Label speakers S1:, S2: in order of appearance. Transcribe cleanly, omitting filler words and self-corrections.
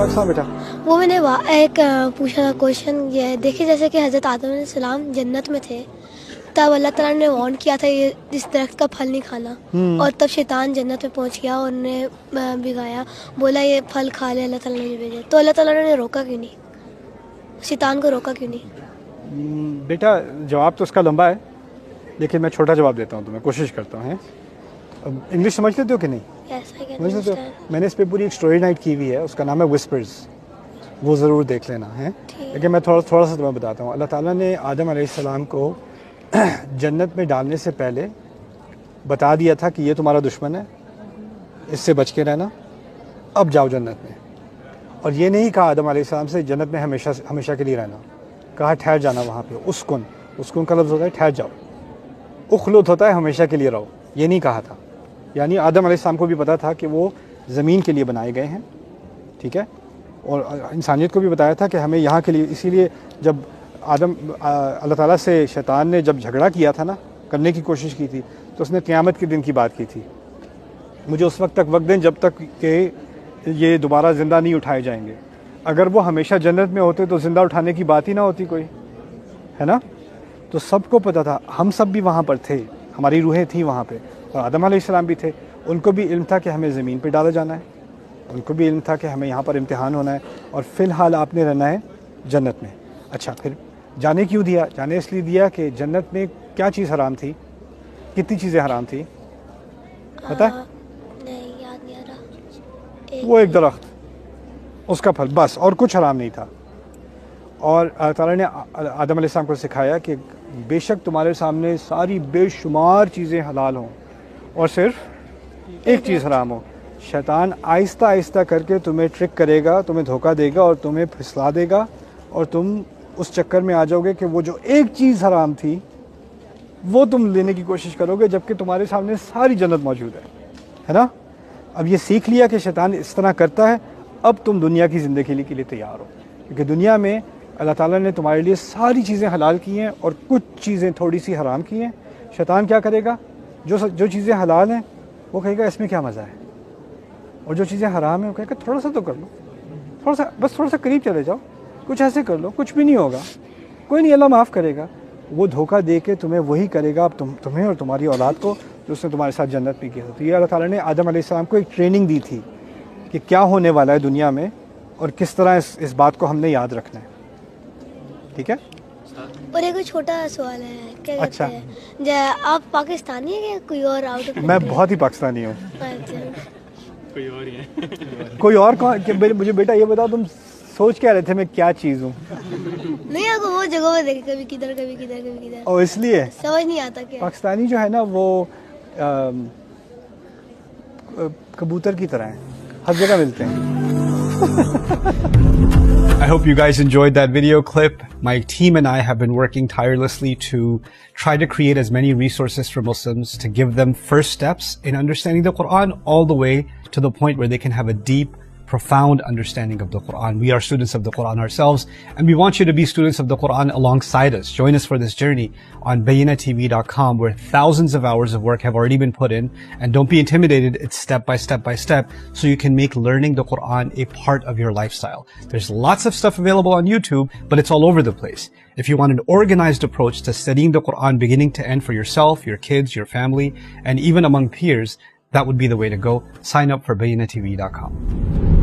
S1: سنا بیٹا.
S2: وہ میں نے ایک پوچھا تھا کوشچن یہ ہے، دیکھیے جیسے کہ حضرت آدم علیہ السلام جنت میں تھے، تب اللہ تعالیٰ نے وارن کیا تھا یہ اس درخت کا پھل نہیں کھانا، اور تب شیطان جنت میں پہنچ گیا اور نے بگایا، بولا یہ پھل کھا لے، اللہ تعالیٰ نے بھیجے. تو اللہ تعالیٰ نے روکا کیوں نہیں؟ شیطان کو روکا کیوں نہیں؟
S1: بیٹا جواب تو اس کا لمبا ہے، لیکن میں چھوٹا جواب دیتا ہوں تمہیں، کوشش کرتا ہوں. انگلش سمجھ لیتے ہو کہ نہیں؟ سمجھ لیتے ہو؟ میں نے اس پہ پوری ایک اسٹوری نائٹ کی ہوئی ہے، اس کا نام ہے وسپرز، وہ ضرور دیکھ لینا ہے. لیکن میں تھوڑا سا تمہیں بتاتا ہوں. اللہ تعالیٰ نے آدم علیہ السلام کو جنت میں ڈالنے سے پہلے بتا دیا تھا کہ یہ تمہارا دشمن ہے، اس سے بچ کے رہنا، اب جاؤ جنت میں. اور یہ نہیں کہا آدم علیہ السلام سے جنت میں ہمیشہ کے لیے رہنا، کہا ٹھہر جانا وہاں پہ. اسکن کا لفظ ہوتا ہے ٹھہر جاؤ، اخلد ہوتا ہے ہمیشہ کے لیے رہو، یہ نہیں کہا تھا. یعنی آدم علیہ السلام کو بھی پتا تھا کہ وہ زمین کے لیے بنائے گئے ہیں، ٹھیک ہے، اور انسانیت کو بھی بتایا تھا کہ ہمیں یہاں کے لیے. اسی لیے جب اللہ تعالیٰ سے شیطان نے جب جھگڑا کیا تھا نا، کرنے کی کوشش کی تھی، تو اس نے قیامت کے دن کی بات کی تھی، مجھے اس وقت تک وقت دیں جب تک کہ یہ دوبارہ زندہ نہیں اٹھائے جائیں گے. اگر وہ ہمیشہ جنت میں ہوتے تو زندہ اٹھانے کی بات ہی نہ ہوتی کوئی، ہے نا. تو سب کو پتہ تھا، ہم سب بھی وہاں پر تھے، ہماری روحیں تھیں وہاں پہ، اور آدم علیہ السلام بھی تھے. ان کو بھی علم تھا کہ ہمیں زمین پہ ڈالا جانا ہے، ان کو بھی علم تھا کہ ہمیں یہاں پر امتحان ہونا ہے، اور فی الحال آپ نے رہنا ہے جنت میں. اچھا، پھر جانے کیوں دیا؟ جانے اس لیے دیا کہ جنت میں کیا چیز حرام تھی؟ کتنی چیزیں حرام تھی پتہ ہے؟
S2: نہیں یاد نہیں آ رہا.
S1: وہ ایک درخت، اس کا پھل، بس، اور کچھ حرام نہیں تھا. اور اللہ تعالیٰ نے آدم علیہ السلام کو سکھایا کہ بے شک تمہارے سامنے ساری بے شمار چیزیں حلال ہوں اور صرف ایک چیز حرام ہو. شیطان آہستہ آہستہ کر کے تمہیں ٹرک کرے گا، تمہیں دھوکہ دے گا اور تمہیں پھسلا دے گا، اور تم اس چکر میں آ جاؤ گے کہ وہ جو ایک چیز حرام تھی وہ تم لینے کی کوشش کرو گے، جبکہ تمہارے سامنے ساری جنت موجود ہے نا. اب یہ سیکھ لیا کہ شیطان اس طرح کرتا ہے، اب تم دنیا کی زندگی کے لیے تیار ہو، کیونکہ دنیا میں اللہ تعالیٰ نے تمہارے لیے ساری چیزیں حلال کی ہیں اور کچھ چیزیں تھوڑی سی حرام کی ہیں. شیطان کیا کرے گا؟ جو چیزیں حلال ہیں وہ کہے گا اس میں کیا مزہ ہے، اور جو چیزیں حرام ہیں وہ کہے گا تھوڑا سا تو کر لو، تھوڑا سا قریب چلے جاؤ، کچھ ایسے کر لو، کچھ بھی نہیں ہوگا، کوئی نہیں، اللہ معاف کرے گا. وہ دھوکہ دے کے تمہیں وہی کرے گا اب تمہیں اور تمہاری اولاد کو جو اس نے تمہارے ساتھ جنت میں کیا تھا. تو یہ اللہ تعالیٰ نے آدم علیہ السلام کو ایک ٹریننگ دی تھی کہ کیا ہونے والا ہے دنیا میں اور کس طرح اس بات کو ہم نے یاد رکھنا ہے. ٹھیک ہے.
S2: اور ایک چھوٹا سوال ہے، کیا کہتے ہیں، آپ پاکستانی ہیں کہ کوئی اور آؤٹ آف؟
S1: میں بہت ہی پاکستانی ہوں.
S3: کوئی اور ہی ہے؟
S1: کوئی اور کون؟ مجھے بیٹا یہ بتاؤ، تم سوچ کیا رہے تھے میں کیا چیز ہوں؟
S2: نہیں، آپ کو وہ جگہ پہ دیکھے، کبھی کدھر کبھی کدھر کبھی کدھر،
S1: اور اس لیے
S2: سمجھ نہیں آتا کہ
S1: پاکستانی جو ہے نا وہ کبوتر کی طرح ہیں، ہر جگہ ملتے ہیں. I hope you guys enjoyed that video clip. My team and I have been working tirelessly to try to create as many resources for Muslims to give them first steps in understanding the Quran all the way to the point where they can have a deep, profound understanding of the Quran. We are students of the Quran ourselves, and we want you to be students of the Quran alongside us. Join us for this journey on BayyinaTV.com, where thousands of hours of work have already been put in. And don't be intimidated, it's step by step by step, so you can make learning the Quran a part of your lifestyle. There's lots of stuff available on YouTube, but it's all over the place. If you want an organized approach to studying the Quran beginning to end for yourself, your kids, your family, and even among peers, that would be the way to go. Sign up for BayyinaTV.com.